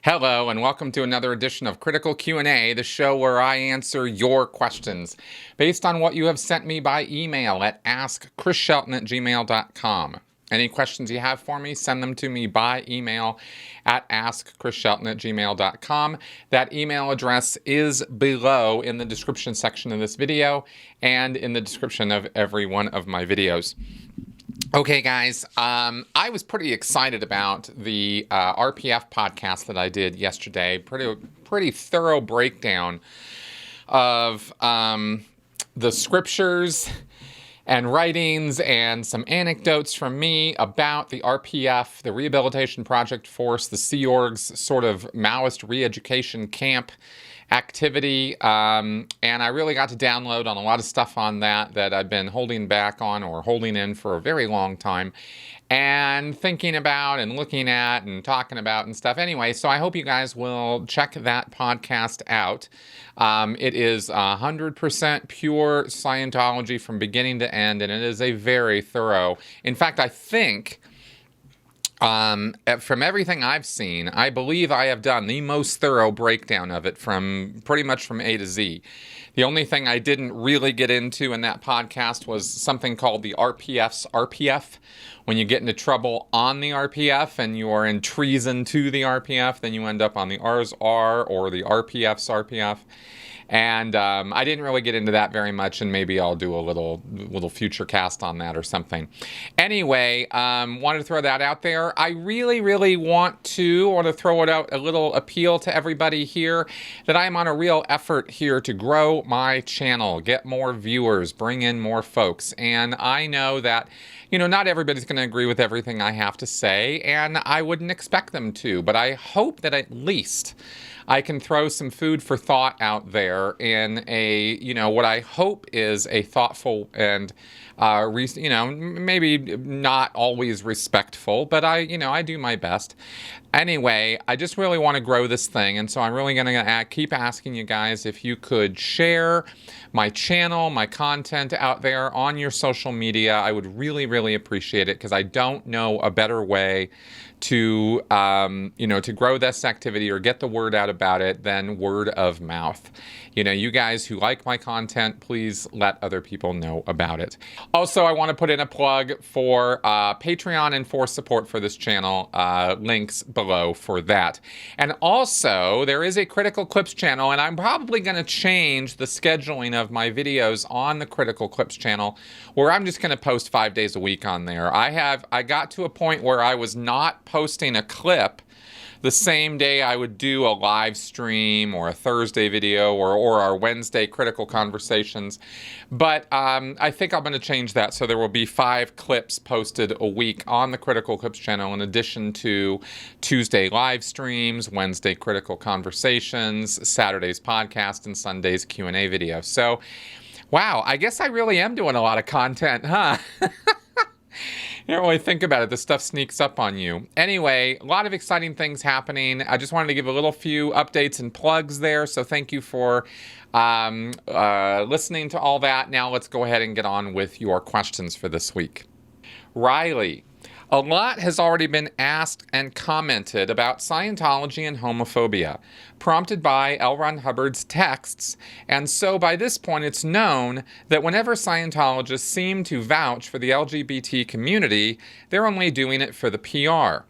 Hello and welcome to another edition of Critical Q&A, the show where I answer your questions based on what you have sent me by email at AskChrisShelton@gmail.com. Any questions you have for me, send them to me by email at AskChrisShelton@gmail.com. That email address is below in the description section of this video and in the description of every one of my videos. Okay, guys, I was pretty excited about the RPF podcast that I did yesterday. Pretty thorough breakdown of the scriptures and writings and some anecdotes from me about the RPF, the Rehabilitation Project Force, the Sea Org's sort of Maoist re-education camp activity, and I really got to download on a lot of stuff on that I've been holding back on or holding in for a very long time and thinking about and looking at and talking about and stuff. Anyway, so I hope you guys will check that podcast out. It is 100% pure Scientology from beginning to end, and it is a very thorough. In fact, I think from everything I've seen, I believe I have done the most thorough breakdown of it from pretty much from A to Z. The only thing I didn't really get into in that podcast was something called the RPF's RPF. When you get into trouble on the RPF and you are in treason to the RPF, then you end up on the R's R or the RPF's RPF. And I didn't really get into that very much, and maybe I'll do a little future cast on that or something. Anyway, wanted to throw that out there. I really want to throw it out, a little appeal to everybody here, that I am on a real effort here to grow my channel, get more viewers, bring in more folks. And I know that, not everybody's going to agree with everything I have to say, and I wouldn't expect them to, but I hope that at least I can throw some food for thought out there in a, what I hope is a thoughtful and, maybe not always respectful, but I do my best. Anyway, I just really want to grow this thing, and so I'm really going to keep asking you guys if you could share my channel, my content out there on your social media. I would really appreciate it, because I don't know a better way to grow this activity or get the word out about it than word of mouth. You guys who like my content, please let other people know about it. Also, I want to put in a plug for Patreon and for support for this channel. Links below for that. And also, there is a Critical Clips channel, and I'm probably going to change the scheduling of my videos on the Critical Clips channel, where I'm just going to post 5 days a week on there. I got to a point where I was not posting a clip the same day I would do a live stream or a Thursday video or our Wednesday critical conversations. But I think I'm going to change that, so there will be 5 clips posted a week on the Critical Clips channel, in addition to Tuesday live streams, Wednesday critical conversations, Saturday's podcast, and Sunday's Q&A video. So, wow, I guess I really am doing a lot of content, huh? You don't really think about it. This stuff sneaks up on you. Anyway, a lot of exciting things happening. I just wanted to give a little few updates and plugs there. So thank you for listening to all that. Now let's go ahead and get on with your questions for this week. Riley. A lot has already been asked and commented about Scientology and homophobia, prompted by L. Ron Hubbard's texts, and so by this point it's known that whenever Scientologists seem to vouch for the LGBT community, they're only doing it for the PR.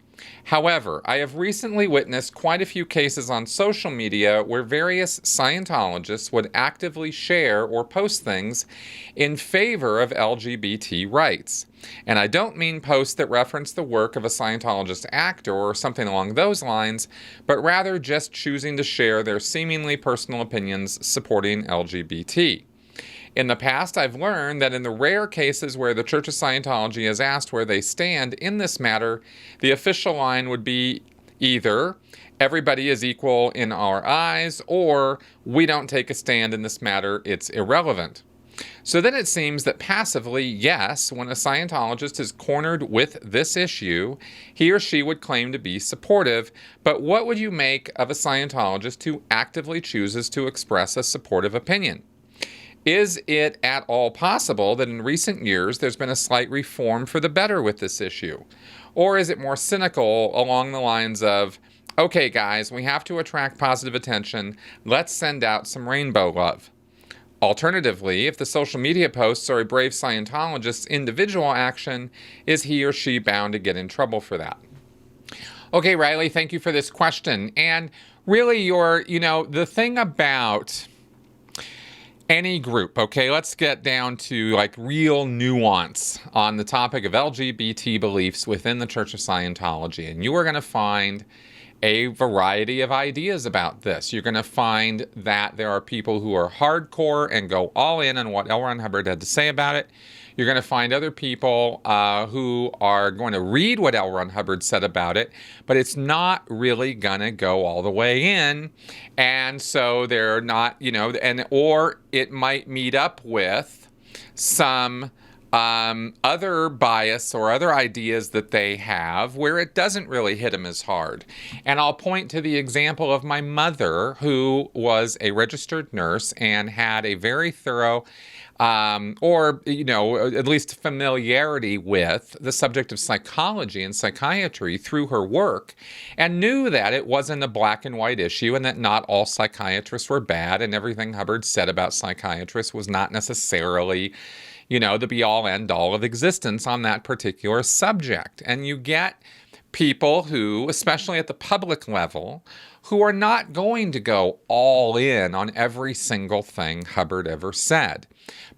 However, I have recently witnessed quite a few cases on social media where various Scientologists would actively share or post things in favor of LGBT rights. And I don't mean posts that reference the work of a Scientologist actor or something along those lines, but rather just choosing to share their seemingly personal opinions supporting LGBT. In the past, I've learned that in the rare cases where the Church of Scientology is asked where they stand in this matter, the official line would be either everybody is equal in our eyes, or we don't take a stand in this matter, it's irrelevant. So then it seems that passively, yes, when a Scientologist is cornered with this issue, he or she would claim to be supportive, but what would you make of a Scientologist who actively chooses to express a supportive opinion? Is it at all possible that in recent years there's been a slight reform for the better with this issue? Or is it more cynical along the lines of, Okay, guys, we have to attract positive attention. Let's send out some rainbow love. Alternatively, if the social media posts are a brave Scientologist's individual action, is he or she bound to get in trouble for that? Okay, Riley, thank you for this question. And really, the thing about any group, okay, let's get down to like real nuance on the topic of LGBT beliefs within the Church of Scientology. And you are going to find a variety of ideas about this. You're going to find that there are people who are hardcore and go all in on what L. Ron Hubbard had to say about it. You're going to find other people who are going to read what L. Ron Hubbard said about it, but it's not really going to go all the way in. And so they're not, or it might meet up with some other bias or other ideas that they have where it doesn't really hit them as hard. And I'll point to the example of my mother, who was a registered nurse and had a very thorough at least familiarity with the subject of psychology and psychiatry through her work, and knew that it wasn't a black and white issue and that not all psychiatrists were bad, and everything Hubbard said about psychiatrists was not necessarily the be-all, end-all of existence on that particular subject. And you get people who, especially at the public level, who are not going to go all in on every single thing Hubbard ever said.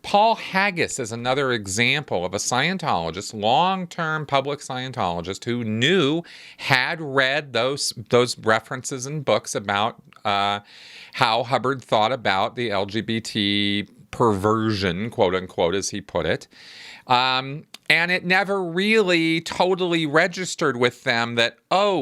Paul Haggis is another example of a Scientologist, long-term public Scientologist, who had read those references in books about how Hubbard thought about the LGBT perversion, quote unquote, as he put it. And it never really totally registered with them that,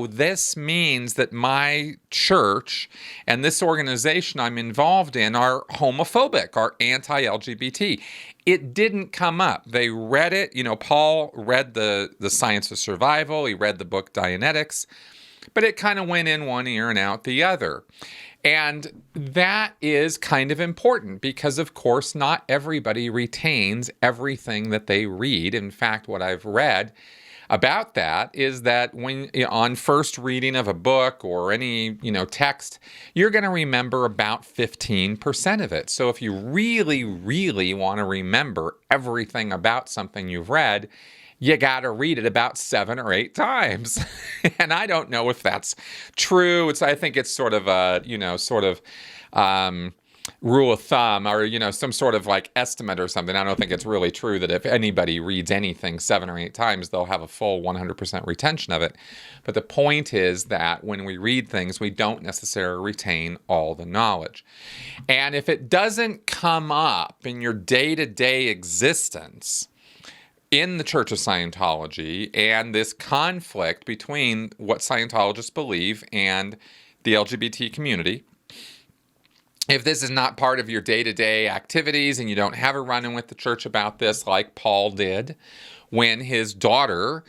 this means that my church and this organization I'm involved in are homophobic, are anti-LGBT. It didn't come up. They read it. Paul read the Science of Survival. He read the book Dianetics, but it kind of went in one ear and out the other. And that is kind of important because, of course, not everybody retains everything that they read. In fact, what I've read about that is that when on first reading of a book or any, text, you're going to remember about 15% of it. So if you really, really want to remember everything about something you've read, you got to read it about 7 or 8 times. And I don't know if that's true. I think it's sort of a, rule of thumb or, some sort of like estimate or something. I don't think it's really true that if anybody reads anything 7 or 8 times, they'll have a full 100% retention of it. But the point is that when we read things, we don't necessarily retain all the knowledge. And if it doesn't come up in your day-to-day existence, in the Church of Scientology, and this conflict between what Scientologists believe and the LGBT community, if this is not part of your day-to-day activities and you don't have a run-in with the church about this like Paul did when his daughter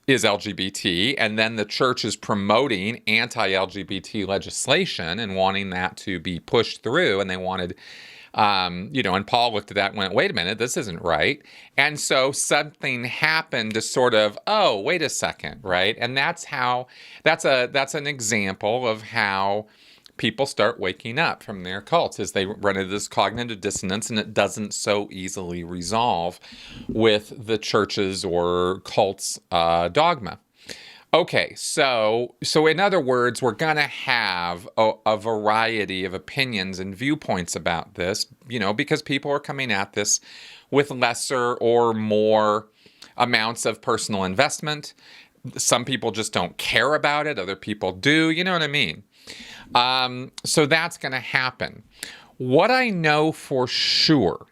is LGBT, and then the church is promoting anti-LGBT legislation and wanting that to be pushed through, and they wanted and Paul looked at that and went, wait a minute, this isn't right. And so something happened to sort of, wait a second, right? And that's an example of how people start waking up from their cults as they run into this cognitive dissonance, and it doesn't so easily resolve with the church's or cult's dogma. Okay, so in other words, we're going to have a variety of opinions and viewpoints about this, because people are coming at this with lesser or more amounts of personal investment. Some people just don't care about it. Other people do. You know what I mean? So that's going to happen. What I know for sure,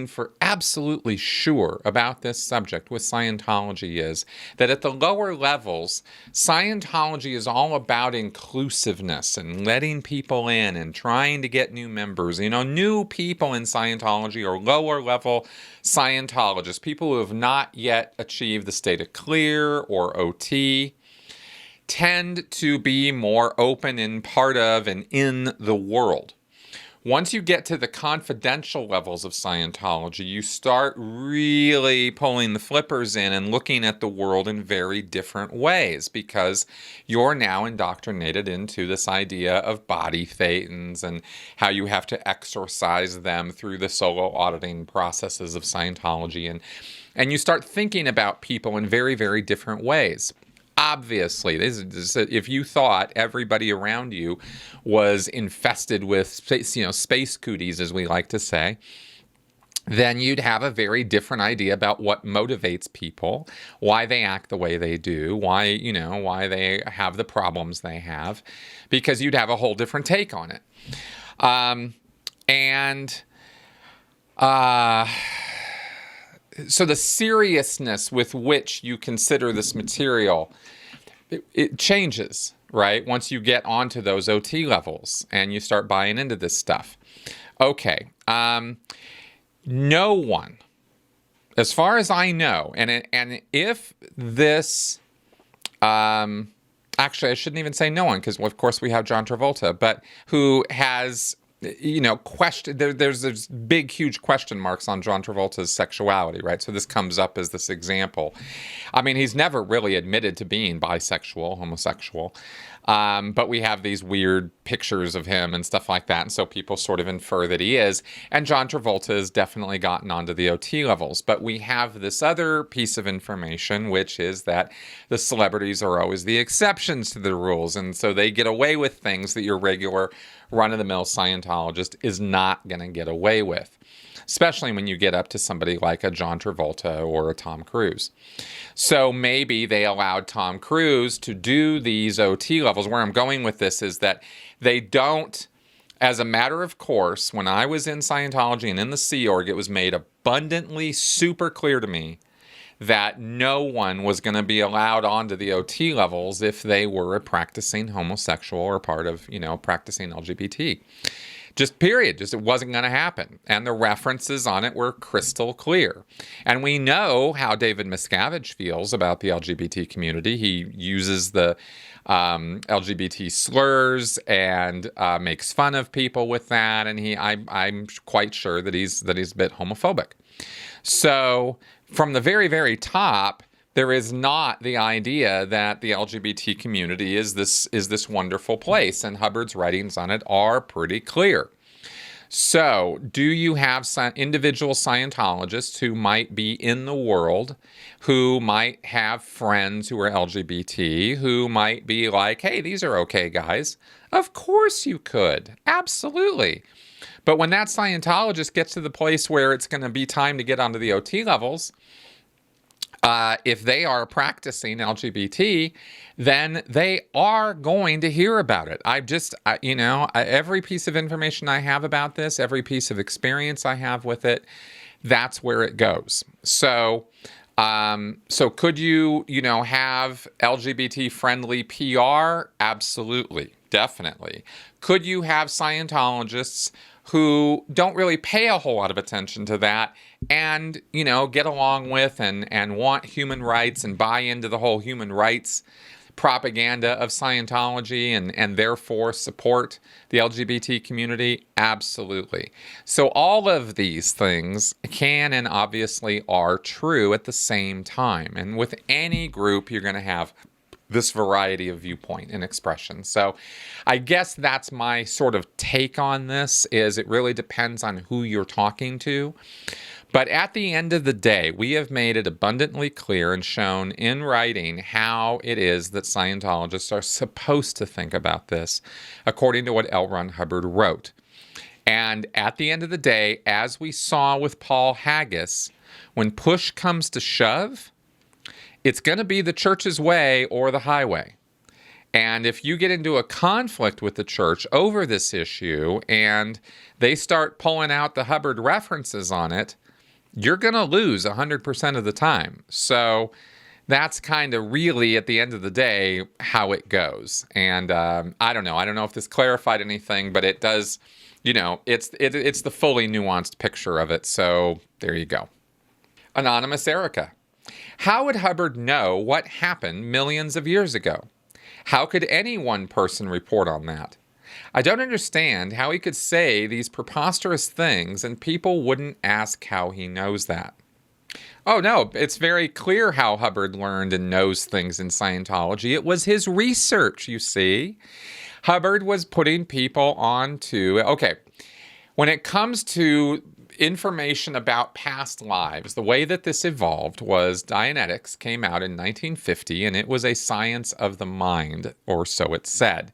for absolutely sure about this subject with Scientology is that at the lower levels, Scientology is all about inclusiveness and letting people in and trying to get new members. New people in Scientology are lower level Scientologists, people who have not yet achieved the state of clear or OT, tend to be more open and part of and in the world. Once you get to the confidential levels of Scientology, you start really pulling the flippers in and looking at the world in very different ways, because you're now indoctrinated into this idea of body thetans and how you have to exorcise them through the solo auditing processes of Scientology. And you start thinking about people in very, very different ways. Obviously, if you thought everybody around you was infested with space cooties, as we like to say, then you'd have a very different idea about what motivates people, why they act the way they do, why they have the problems they have, because you'd have a whole different take on it. So the seriousness with which you consider this material, it changes, right? Once you get onto those OT levels and you start buying into this stuff. Okay. No one, as far as I know, and if this, actually I shouldn't even say no one, because of course we have John Travolta, but who has, there's big, huge question marks on John Travolta's sexuality, right? So this comes up as this example. I mean, he's never really admitted to being bisexual, homosexual, but we have these weird pictures of him and stuff like that, and so people sort of infer that he is. And John Travolta has definitely gotten onto the OT levels. But we have this other piece of information, which is that the celebrities are always the exceptions to the rules, and so they get away with things that your regular run-of-the-mill Scientologist is not going to get away with, especially when you get up to somebody like a John Travolta or a Tom Cruise. So maybe they allowed Tom Cruise to do these OT levels. Where I'm going with this is that they don't, as a matter of course, when I was in Scientology and in the Sea Org, it was made abundantly super clear to me that no one was going to be allowed onto the OT levels if they were a practicing homosexual or part of, practicing LGBT. Just period. Just it wasn't going to happen. And the references on it were crystal clear. And we know how David Miscavige feels about the LGBT community. He uses the LGBT slurs and makes fun of people with that. And I'm quite sure that he's a bit homophobic. So from the very, very top, there is not the idea that the LGBT community is this wonderful place, and Hubbard's writings on it are pretty clear. So, do you have individual Scientologists who might be in the world, who might have friends who are LGBT, who might be like, hey, these are okay guys? Of course you could. Absolutely. But when that Scientologist gets to the place where it's going to be time to get onto the OT levels, if they are practicing LGBT, then they are going to hear about it. Every piece of information I have about this, every piece of experience I have with it, that's where it goes. So could you have LGBT-friendly PR? Absolutely, definitely. Could you have Scientologists who don't really pay a whole lot of attention to that and, get along with and want human rights and buy into the whole human rights propaganda of Scientology and therefore support the LGBT community? Absolutely. So all of these things can and obviously are true at the same time. And with any group, you're going to have this variety of viewpoint and expression. So I guess that's my sort of take on this, is it really depends on who you're talking to. But at the end of the day, we have made it abundantly clear and shown in writing how it is that Scientologists are supposed to think about this, according to what L. Ron Hubbard wrote. And at the end of the day, as we saw with Paul Haggis, when push comes to shove, it's going to be the church's way or the highway. And if you get into a conflict with the church over this issue and they start pulling out the Hubbard references on it, you're going to lose 100% of the time. So that's kind of really, at the end of the day, how it goes. And I don't know. I don't know if this clarified anything, but it does, it's the fully nuanced picture of it. So there you go. Anonymous Erica. How would Hubbard know what happened millions of years ago? How could any one person report on that? I don't understand how he could say these preposterous things and people wouldn't ask how he knows that. Oh, no, it's very clear how Hubbard learned and knows things in Scientology. It was his research, you see. Hubbard was putting people onto, okay, when it comes to information about past lives, the way that this evolved was Dianetics came out in 1950, and it was a science of the mind, or so it said.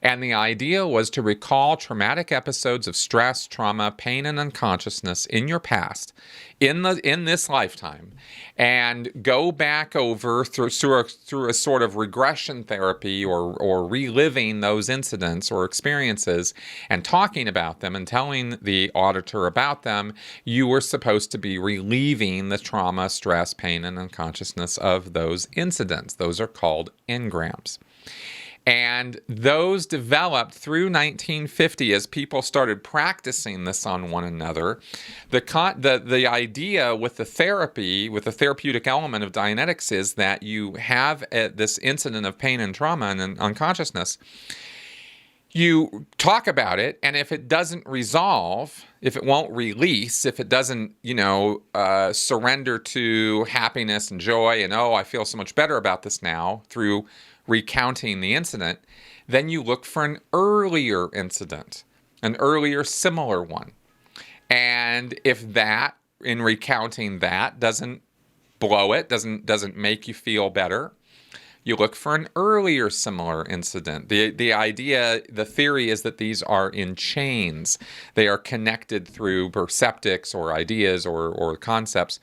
And the idea was to recall traumatic episodes of stress, trauma, pain, and unconsciousness in your past, in this lifetime, and go back over through a sort of regression therapy or reliving those incidents or experiences and talking about them and telling the auditor about them. You were supposed to be relieving the trauma, stress, pain, and unconsciousness of those incidents. Those are called engrams. And those developed through 1950 as people started practicing this on one another. The idea with the therapy, with the therapeutic element of Dianetics is that you have this incident of pain and trauma and unconsciousness. You talk about it, and if it doesn't resolve, if it won't release, if it doesn't, surrender to happiness and joy and, oh, I feel so much better about this now through recounting the incident, then you look for an earlier incident, an earlier similar one. And if that, in recounting that, doesn't blow it, doesn't make you feel better, you look for an earlier similar incident. The idea, the theory is that these are in chains. They are connected through perceptics or ideas or concepts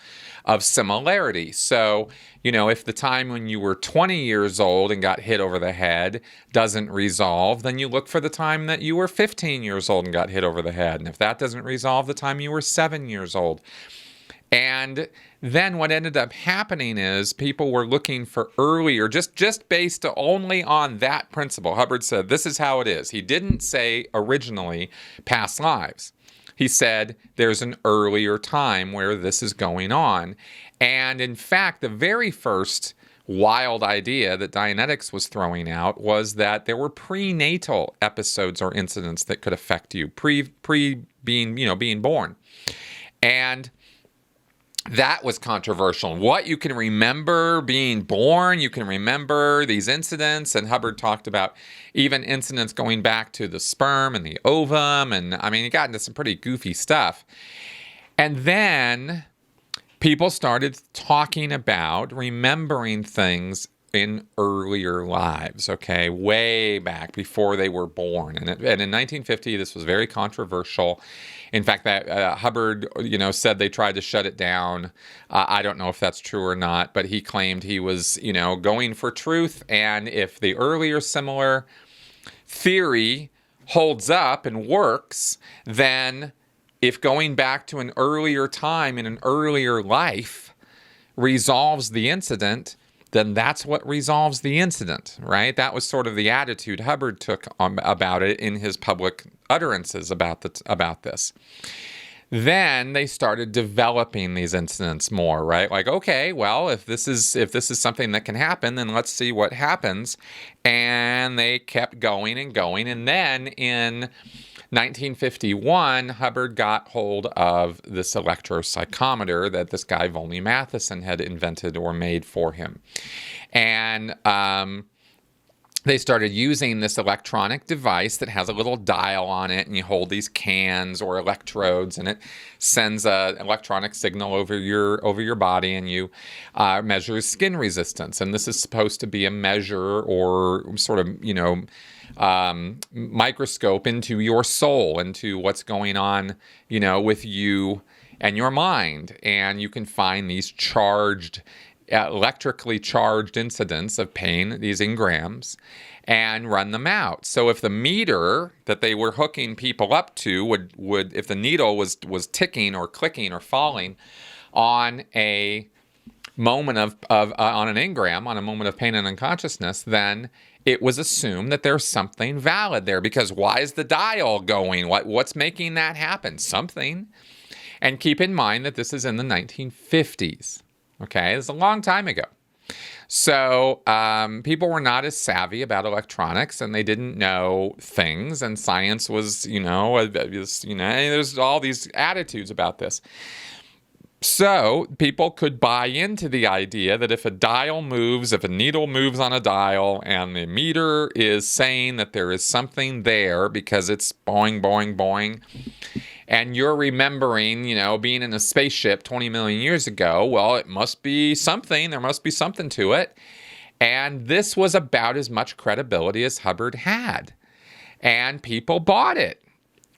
of similarity. So, if the time when you were 20 years old and got hit over the head doesn't resolve, then you look for the time that you were 15 years old and got hit over the head. And if that doesn't resolve, the time you were 7 years old. And then what ended up happening is people were looking for earlier, just based only on that principle. Hubbard said, this is how it is. He didn't say originally past lives. He said there's an earlier time where this is going on. And in fact, the very first wild idea that Dianetics was throwing out was that there were prenatal episodes or incidents that could affect you being born. And that was controversial. What you can remember being born, you can remember these incidents, and Hubbard talked about even incidents going back to the sperm and the ovum, and he got into some pretty goofy stuff. And then people started talking about remembering things in earlier lives, okay, way back before they were born. And in 1950, this was very controversial. In fact, that Hubbard, said they tried to shut it down. I don't know if that's true or not, but he claimed he was, going for truth. And if the earlier similar theory holds up and works, then if going back to an earlier time in an earlier life resolves the incident, then that's what resolves the incident, right? That was sort of the attitude Hubbard took about it in his public utterances about this. Then they started developing these incidents more, right? Like, okay, well, if this is something that can happen, then let's see what happens. And they kept going and going. And then in 1951, Hubbard got hold of this electropsychometer that this guy Volney Matheson had invented or made for him. And they started using this electronic device that has a little dial on it, and you hold these cans or electrodes, and it sends an electronic signal over your body, and you measure skin resistance. And this is supposed to be a measure or sort of, microscope into your soul, into what's going on, with you and your mind. And you can find these electrically charged incidents of pain, these engrams, and run them out. So if the meter that they were hooking people up to would if the needle was ticking or clicking or falling on a moment on an engram, on a moment of pain and unconsciousness, then it was assumed that there's something valid there, because why is the dial going? What's making that happen? Something. And keep in mind that this is in the 1950s. Okay, it's a long time ago. So people were not as savvy about electronics, and they didn't know things, and science was, there's all these attitudes about this. So people could buy into the idea that if a dial moves, if a needle moves on a dial, and the meter is saying that there is something there because it's boing, boing, boing, and you're remembering, being in a spaceship 20 million years ago, well, it must be something. There must be something to it. And this was about as much credibility as Hubbard had. And people bought it.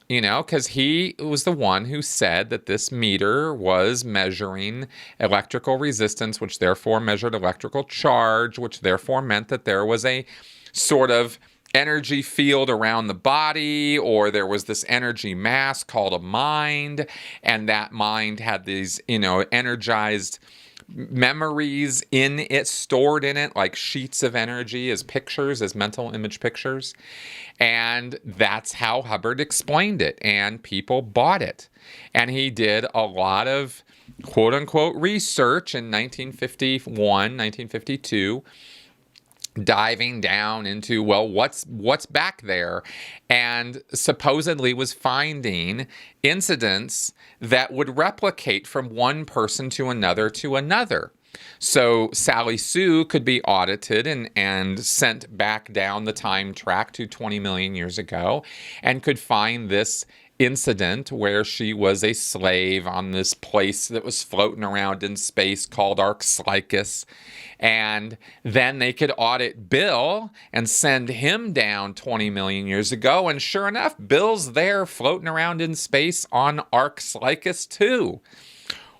Because he was the one who said that this meter was measuring electrical resistance, which therefore measured electrical charge, which therefore meant that there was a sort of energy field around the body, or there was this energy mass called a mind, and that mind had these, energized memories in it, stored in it, like sheets of energy as pictures, as mental image pictures. And that's how Hubbard explained it, and people bought it. And he did a lot of quote unquote research in 1951, 1952, diving down into, well, what's back there, and supposedly was finding incidents that would replicate from one person to another to another. So Sally Sue could be audited and sent back down the time track to 20 million years ago, and could find this incident where she was a slave on this place that was floating around in space called Haggis. And then they could audit Bill and send him down 20 million years ago. And sure enough, Bill's there floating around in space on Haggis too.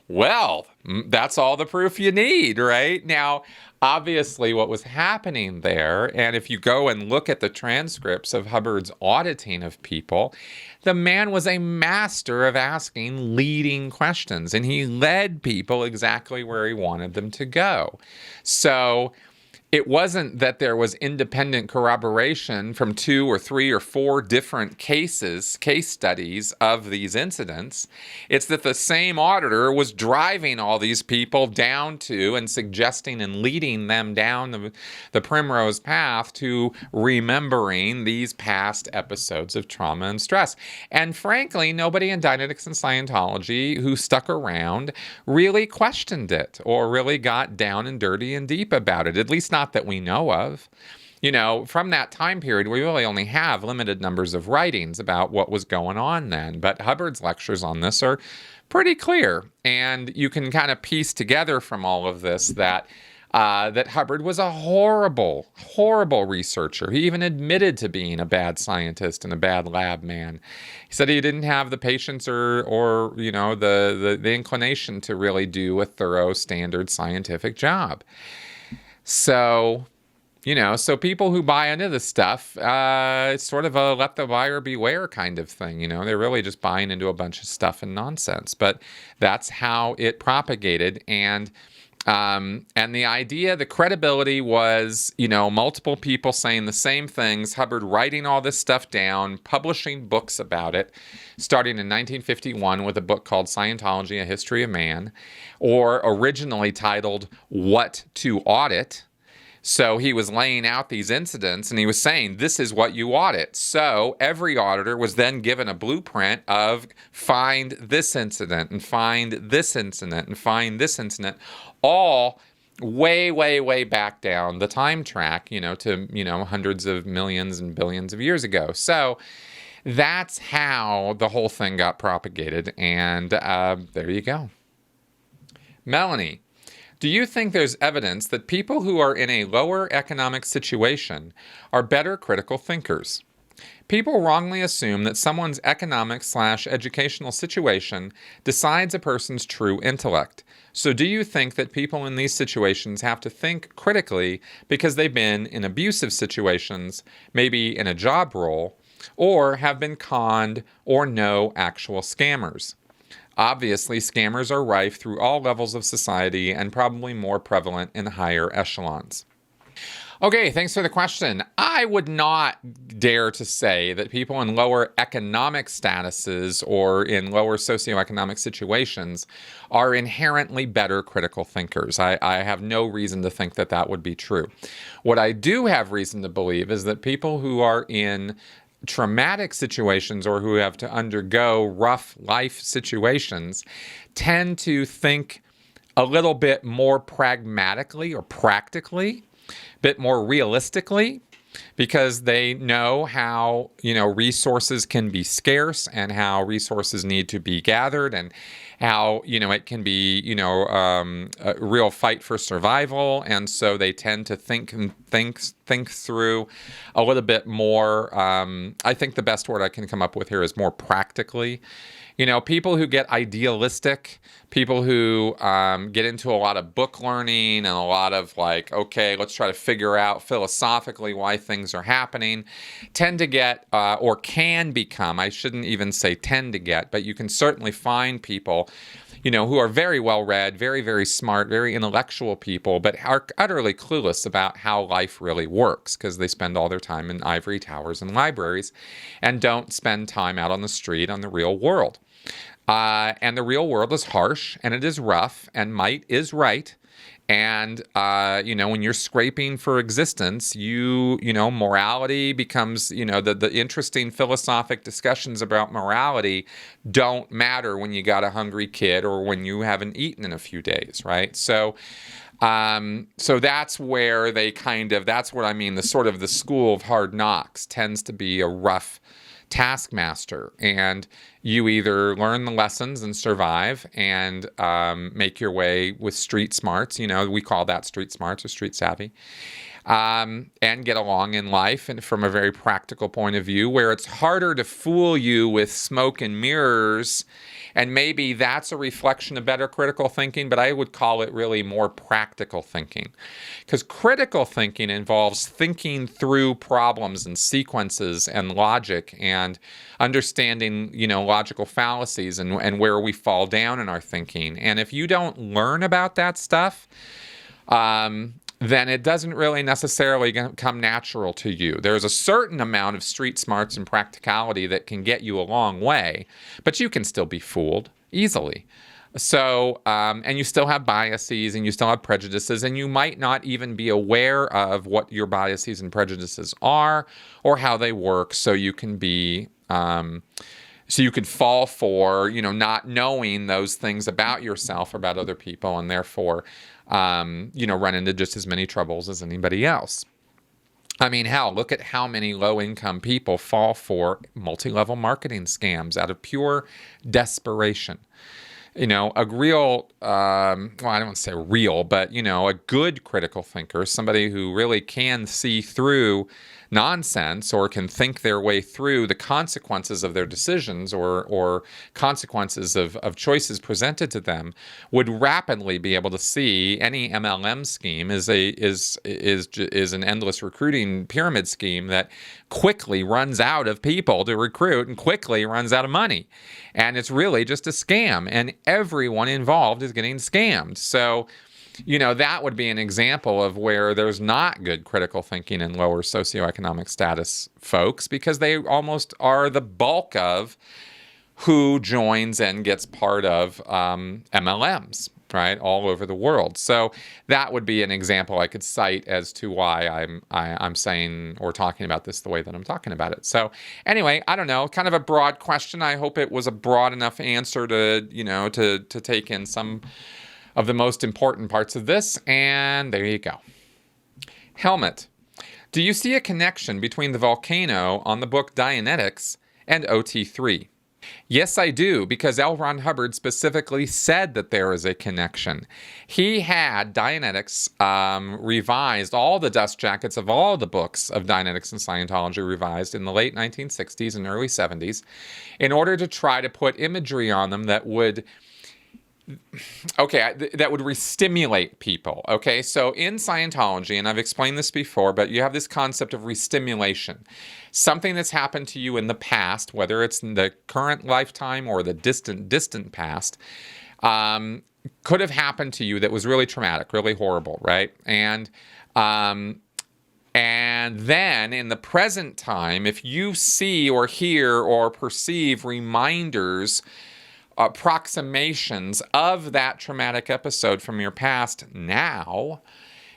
Well, that's all the proof you need, right? Now, obviously, what was happening there, and if you go and look at the transcripts of Hubbard's auditing of people, the man was a master of asking leading questions, and he led people exactly where he wanted them to go. So it wasn't that there was independent corroboration from 2 or 3 or 4 different case studies of these incidents. It's that the same auditor was driving all these people down to and suggesting and leading them down the primrose path to remembering these past episodes of trauma and stress. And frankly, nobody in Dissonance and Scientology who stuck around really questioned it or really got down and dirty and deep about it, at least not that we know of. From that time period, we really only have limited numbers of writings about what was going on then. But Hubbard's lectures on this are pretty clear. And you can kind of piece together from all of this that Hubbard was a horrible, horrible researcher. He even admitted to being a bad scientist and a bad lab man. He said he didn't have the patience or the inclination to really do a thorough, standard scientific job. So, so people who buy into this stuff, it's sort of a let the buyer beware kind of thing. They're really just buying into a bunch of stuff and nonsense. But that's how it propagated. And the idea, the credibility was, multiple people saying the same things, Hubbard writing all this stuff down, publishing books about it, starting in 1951 with a book called Scientology, A History of Man, or originally titled What to Audit. So he was laying out these incidents and he was saying, this is what you audit. So every auditor was then given a blueprint of find this incident and find this incident and find this incident, all way, way, way back down the time track, to, hundreds of millions and billions of years ago. So that's how the whole thing got propagated. And there you go. Melanie, do you think there's evidence that people who are in a lower economic situation are better critical thinkers? People wrongly assume that someone's economic/educational situation decides a person's true intellect. So do you think that people in these situations have to think critically because they've been in abusive situations, maybe in a job role, or have been conned or know actual scammers? Obviously, scammers are rife through all levels of society and probably more prevalent in higher echelons. Okay, thanks for the question. I would not dare to say that people in lower economic statuses or in lower socioeconomic situations are inherently better critical thinkers. I have no reason to think that that would be true. What I do have reason to believe is that people who are in traumatic situations or who have to undergo rough life situations tend to think a little bit more pragmatically or practically, bit more realistically, because they know how, resources can be scarce and how resources need to be gathered and how, it can be, a real fight for survival. And so they tend to think through a little bit more. I think the best word I can come up with here is more practically. People who get idealistic, people who get into a lot of book learning and a lot of okay, let's try to figure out philosophically why things are happening, tend to get, or can become, I shouldn't even say tend to get, but you can certainly find people, who are very well read, very, very smart, very intellectual people, but are utterly clueless about how life really works because they spend all their time in ivory towers and libraries and don't spend time out on the street on the real world. And the real world is harsh and it is rough and might is right. And, when you're scraping for existence, morality becomes, the interesting philosophic discussions about morality don't matter when you got a hungry kid or when you haven't eaten in a few days, right? So that's where that's what I mean. The school of hard knocks tends to be a rough taskmaster, and you either learn the lessons and survive and make your way with street smarts. We call that street smarts or street savvy, and get along in life, and from a very practical point of view, where it's harder to fool you with smoke and mirrors. And maybe that's a reflection of better critical thinking, but I would call it really more practical thinking. Because critical thinking involves thinking through problems and sequences and logic and understanding, logical fallacies and where we fall down in our thinking. And if you don't learn about that stuff, then it doesn't really necessarily come natural to you. There's a certain amount of street smarts and practicality that can get you a long way, but you can still be fooled easily. So, and you still have biases and you still have prejudices, and you might not even be aware of what your biases and prejudices are or how they work. So you can be, so you could fall for, not knowing those things about yourself or about other people, and therefore, run into just as many troubles as anybody else. I mean, hell, look at how many low-income people fall for multi-level marketing scams out of pure desperation. A real, I don't want to say real, but, a good critical thinker, somebody who really can see through nonsense or can think their way through the consequences of their decisions or consequences of choices presented to them, would rapidly be able to see any MLM scheme is an endless recruiting pyramid scheme that quickly runs out of people to recruit and quickly runs out of money. And it's really just a scam, and everyone involved is getting scammed. So, that would be an example of where there's not good critical thinking in lower socioeconomic status folks, because they almost are the bulk of who joins and gets part of MLMs, right, all over the world. So that would be an example I could cite as to why I'm saying or talking about this the way that I'm talking about it. So anyway, I don't know, kind of a broad question. I hope it was a broad enough answer to, to take in some of the most important parts of this. And there you go. Helmet. Do you see a connection between the volcano on the book Dianetics and OT3? Yes, I do, because L. Ron Hubbard specifically said that there is a connection. He had Dianetics revised, all the dust jackets of all the books of Dianetics and Scientology revised in the late 1960s and early 70s in order to try to put imagery on them that would re-stimulate people. Okay, so in Scientology, and I've explained this before, but you have this concept of re-stimulation. Something that's happened to you in the past, whether it's in the current lifetime or the distant past, could have happened to you that was really traumatic, really horrible, right? And And then in the present time, if you see or hear or perceive reminders, approximations of that traumatic episode from your past now,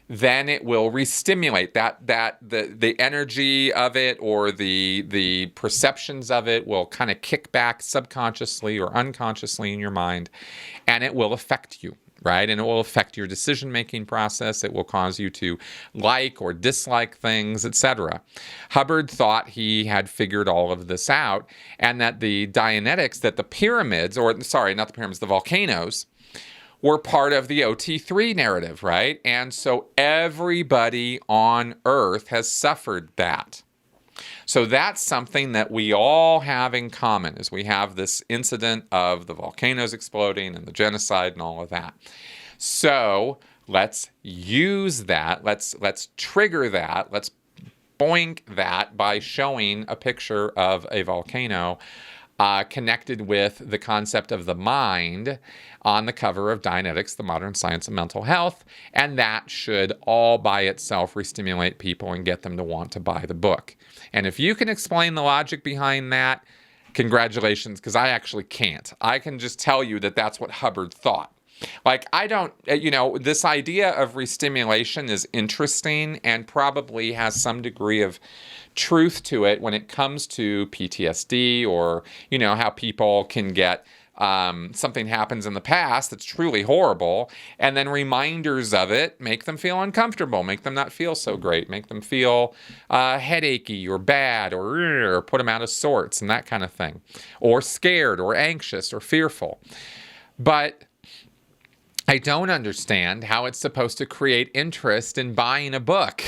then it will re-stimulate the energy of it, or the perceptions of it will kind of kick back subconsciously or unconsciously in your mind, and it will affect you, right? And it will affect your decision-making process. It will cause you to like or dislike things, etc. Hubbard thought he had figured all of this out, and that the Dianetics, that the pyramids, or sorry, not the pyramids, the volcanoes, were part of the OT3 narrative, right? And so everybody on Earth has suffered that. So that's something that we all have in common, is we have this incident of the volcanoes exploding and the genocide and all of that. So let's use that. Let's trigger that. Let's boink that by showing a picture of a volcano connected with the concept of the mind on the cover of Dianetics, the Modern Science of Mental Health, and that should all by itself re-stimulate people and get them to want to buy the book. And if you can explain the logic behind that, congratulations, because I actually can't. I can just tell you that that's what Hubbard thought. Like, I don't, this idea of re-stimulation is interesting and probably has some degree of truth to it when it comes to PTSD, or, how people can get something happens in the past that's truly horrible, and then reminders of it make them feel uncomfortable, make them not feel so great, make them feel headachy or bad, or put them out of sorts and that kind of thing, or scared or anxious or fearful. But I don't understand how it's supposed to create interest in buying a book.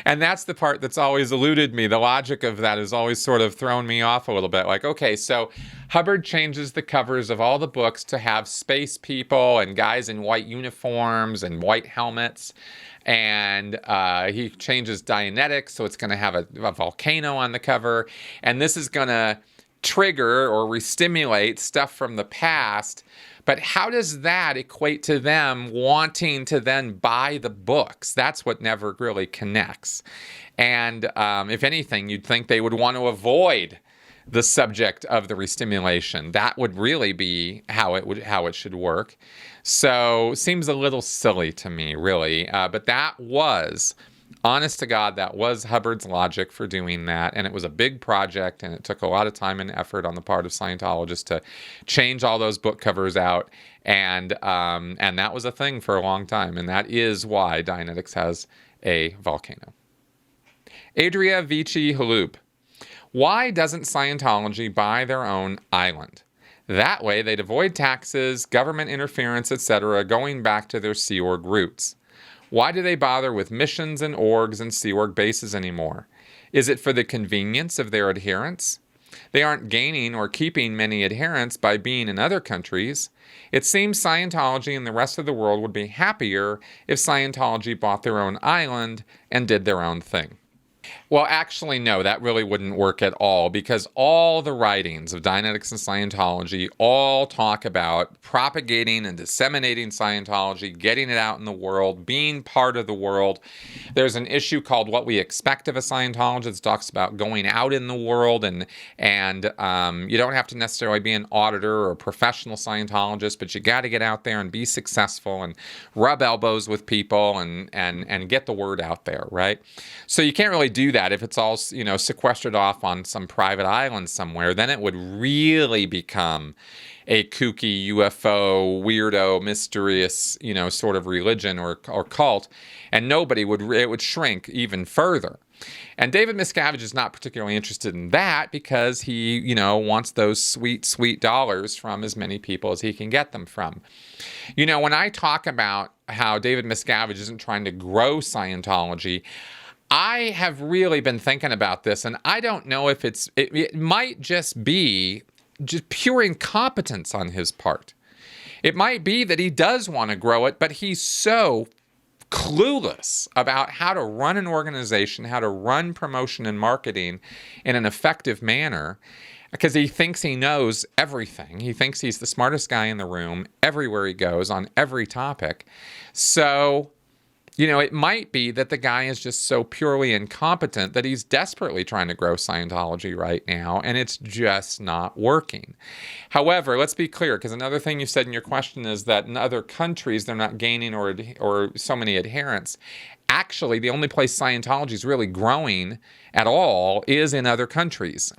And that's the part that's always eluded me. The logic of that has always sort of thrown me off a little bit. Like, okay, so Hubbard changes the covers of all the books to have space people and guys in white uniforms and white helmets. And he changes Dianetics, so it's going to have a volcano on the cover. And this is going to trigger or re-stimulate stuff from the past. But how does that equate to them wanting to then buy the books? That's what never really connects. And if anything, you'd think they would want to avoid the subject of the re-stimulation. That would really be how it should work. So seems a little silly to me, really. But that was, honest to God, that was Hubbard's logic for doing that. And it was a big project, and it took a lot of time and effort on the part of Scientologists to change all those book covers out. And that was a thing for a long time. And that is why Dianetics has a volcano. Adria Vici Halub. Why doesn't Scientology buy their own island? That way they'd avoid taxes, government interference, etc., going back to their Sea Org roots. Why do they bother with missions and orgs and Sea Org bases anymore? Is it for the convenience of their adherents? They aren't gaining or keeping many adherents by being in other countries. It seems Scientology and the rest of the world would be happier if Scientology bought their own island and did their own thing. Well, actually, no, that really wouldn't work at all, because all the writings of Dianetics and Scientology all talk about propagating and disseminating Scientology, getting it out in the world, being part of the world. There's an issue called What We Expect of a Scientologist. It talks about going out in the world, and you don't have to necessarily be an auditor or a professional Scientologist, but you got to get out there and be successful and rub elbows with people and get the word out there, right? So you can't really do that if it's all, sequestered off on some private island somewhere. Then it would really become a kooky UFO weirdo mysterious sort of religion or cult, and it would shrink even further. And David Miscavige is not particularly interested in that, because he wants those sweet dollars from as many people as he can get them from. When I talk about how David Miscavige isn't trying to grow Scientology, I have really been thinking about this, and I don't know if it might just be just pure incompetence on his part. It might be that he does want to grow it, but he's so clueless about how to run an organization, how to run promotion and marketing in an effective manner, because he thinks he knows everything. He thinks he's the smartest guy in the room everywhere he goes on every topic. So It might be that the guy is just so purely incompetent that he's desperately trying to grow Scientology right now, and it's just not working. However, let's be clear, because another thing you said in your question is that in other countries they're not gaining or so many adherents. Actually, the only place Scientology is really growing at all is in other countries.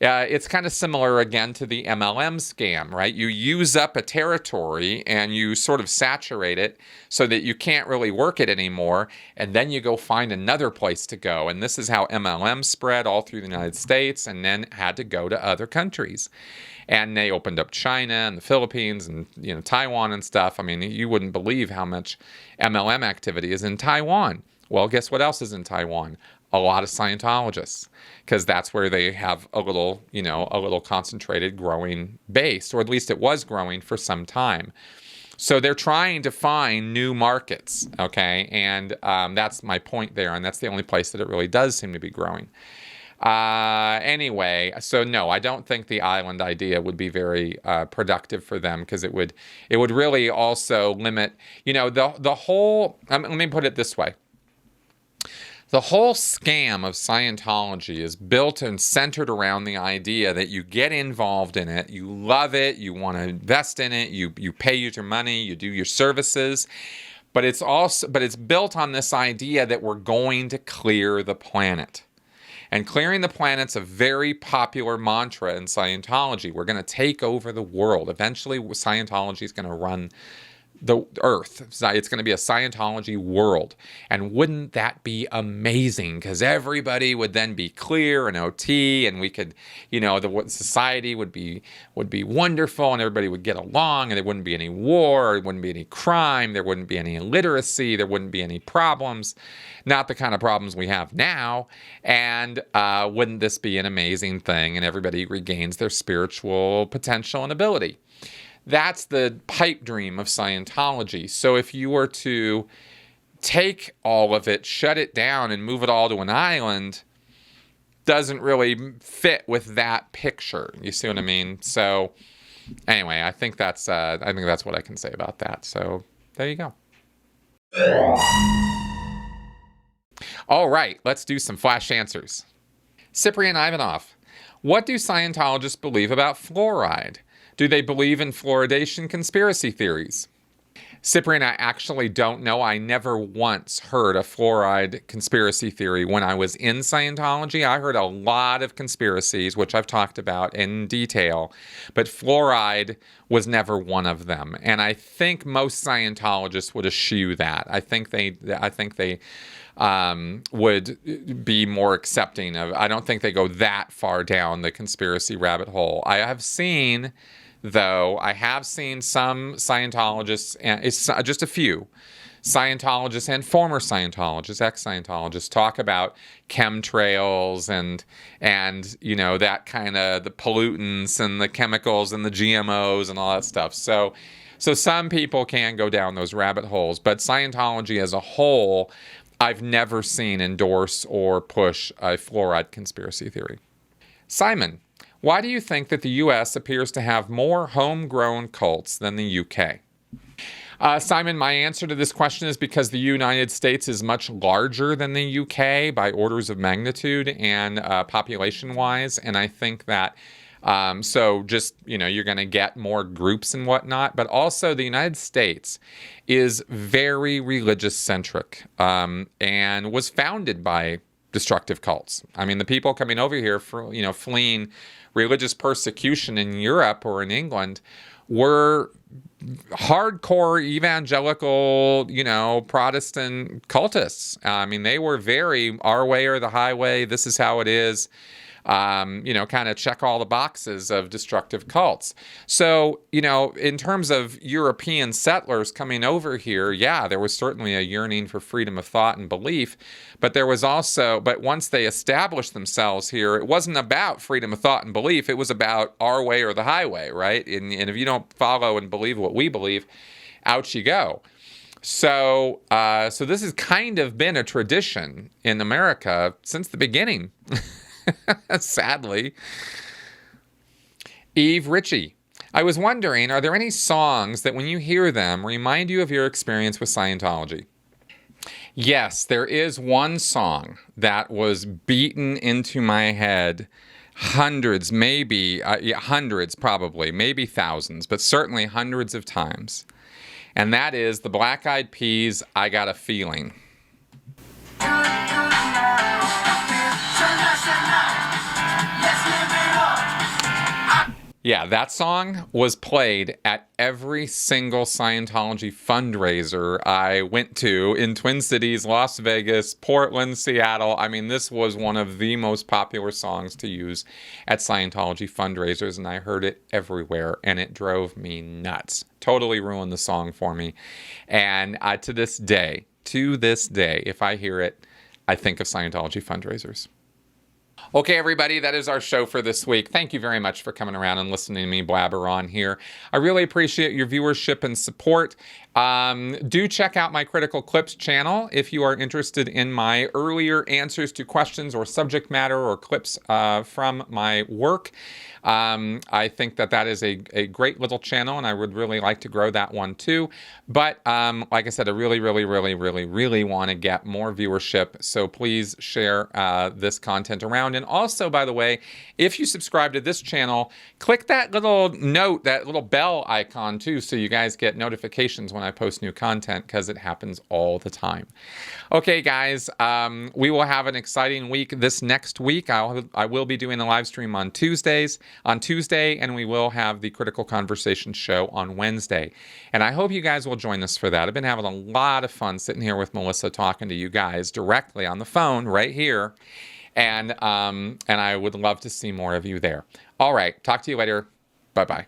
It's kind of similar again to the MLM scam, right? You use up a territory and you sort of saturate it so that you can't really work it anymore, and then you go find another place to go. And this is how MLM spread all through the United States and then had to go to other countries. And they opened up China and the Philippines and Taiwan and stuff. I mean, you wouldn't believe how much MLM activity is in Taiwan. Well, guess what else is in Taiwan? A lot of Scientologists, because that's where they have a little concentrated growing base, or at least it was growing for some time. So they're trying to find new markets, okay? And that's my point there, and that's the only place that it really does seem to be growing. Anyway, so no, I don't think the island idea would be very productive for them, because it would really also limit, the whole, let me put it this way. The whole scam of Scientology is built and centered around the idea that you get involved in it, you love it, you want to invest in it, you pay your money, you do your services, but it's built on this idea that we're going to clear the planet. And clearing the planet's a very popular mantra in Scientology. We're going to take over the world. Eventually, Scientology is going to run the earth. It's going to be a Scientology world. And wouldn't that be amazing? Because everybody would then be clear and OT, and we could, the society would be wonderful, and everybody would get along, and there wouldn't be any war, there wouldn't be any crime, there wouldn't be any illiteracy, there wouldn't be any problems, not the kind of problems we have now. And wouldn't this be an amazing thing? And everybody regains their spiritual potential and ability. That's the pipe dream of Scientology. So if you were to take all of it, shut it down, and move it all to an island, doesn't really fit with that picture. You see what I mean? So anyway, I think that's what I can say about that. So there you go. All right, let's do some flash answers. Cyprian Ivanov, what do Scientologists believe about fluoride? Do they believe in fluoridation conspiracy theories? Cyprian, I actually don't know. I never once heard a fluoride conspiracy theory. When I was in Scientology, I heard a lot of conspiracies, which I've talked about in detail, but fluoride was never one of them. And I think most Scientologists would eschew that. I think they would be more accepting of. I don't think they go that far down the conspiracy rabbit hole. I have seen some Scientologists, and it's just a few Scientologists and former Scientologists, ex-Scientologists, talk about chemtrails and that kind of the pollutants and the chemicals and the GMOs and all that stuff. So some people can go down those rabbit holes, but Scientology as a whole, I've never seen endorse or push a fluoride conspiracy theory. Simon, why do you think that the U.S. appears to have more homegrown cults than the U.K.? Simon, my answer to this question is because the United States is much larger than the UK by orders of magnitude and population-wise, and I think that you're going to get more groups and whatnot, but also the United States is very religious-centric and was founded by destructive cults. I mean, the people coming over here for fleeing religious persecution in Europe or in England were hardcore evangelical, Protestant cultists. I mean, they were very our way or the highway. This is how it is. Kind of check all the boxes of destructive cults. So, in terms of European settlers coming over here, yeah, there was certainly a yearning for freedom of thought and belief, but once they established themselves here, it wasn't about freedom of thought and belief. It was about our way or the highway, right? And if you don't follow and believe what we believe, out you go. So this has kind of been a tradition in America since the beginning. Sadly. Eve Ritchie, I was wondering, are there any songs that when you hear them remind you of your experience with Scientology? Yes, there is one song that was beaten into my head hundreds, maybe, yeah, hundreds probably, maybe thousands, but certainly hundreds of times. And that is the Black Eyed Peas, I Got a Feeling. Yeah, that song was played at every single Scientology fundraiser I went to in Twin Cities, Las Vegas, Portland, Seattle. I mean, this was one of the most popular songs to use at Scientology fundraisers, and I heard it everywhere, and it drove me nuts. Totally ruined the song for me. And to this day, if I hear it, I think of Scientology fundraisers. Okay, everybody, that is our show for this week. Thank you very much for coming around and listening to me blabber on here. I really appreciate your viewership and support. Do check out my Critical Clips channel if you are interested in my earlier answers to questions or subject matter or clips from my work. I think that is a great little channel, and I would really like to grow that one too. But like I said, I really want to get more viewership. So please share this content around. And also, by the way, if you subscribe to this channel, click that little note, that little bell icon too, so you guys get notifications when I post new content, because it happens all the time. Okay, guys, we will have an exciting week this next week. I will be doing a live stream on Tuesday, and we will have the Critical Conversation show on Wednesday. And I hope you guys will join us for that. I've been having a lot of fun sitting here with Melissa talking to you guys directly on the phone right here. And I would love to see more of you there. All right, talk to you later. Bye-bye.